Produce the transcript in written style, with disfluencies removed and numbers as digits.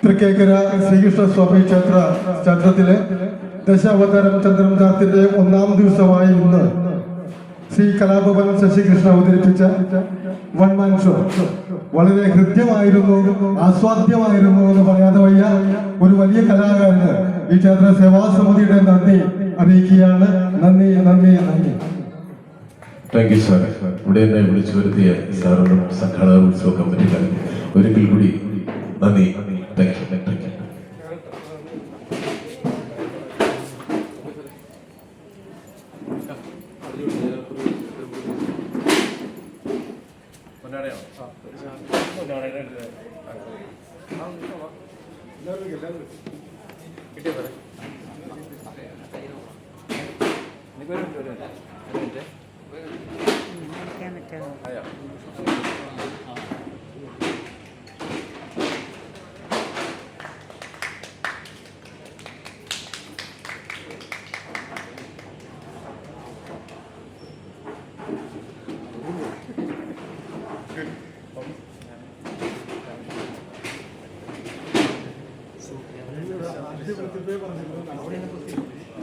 തൃക്കേക്കര ശ്രീകൃഷ്ണസ്വാമി ക്ഷേത്രത്തിലെ ദശാവതാരം ചന്ദ്രൻകാത്തിന്റെ 1-ാം ദിവസമായ ഇന്ന് ശ്രീ കലാഭവൻ ശശികൃഷ്ണ അവതരിപ്പിച്ച വൺമാൻ ഷോ വളരെ ഹൃദ്യമായിരുന്നു, ആസ്വാദ്യമായിരുന്നു എന്ന് പറയാതെ വയ്യ. ഒരു വലിയ കലാകാരന് ഈ ക്ഷേത്ര സേവാ സമിതിയുടെ നന്ദി അറിയിക്കുകയാണ്. നന്ദി നന്ദി നന്ദി. Thank you sir. ഇവിടെ എന്നെ വിളിച്ചു വരുത്തിയ സാറിനും സംഘാടക ഉത്സവ കമ്മിറ്റിക്കാരും ഒരിക്കൽ കൂടി നന്ദി. Thank you. Thank you. So,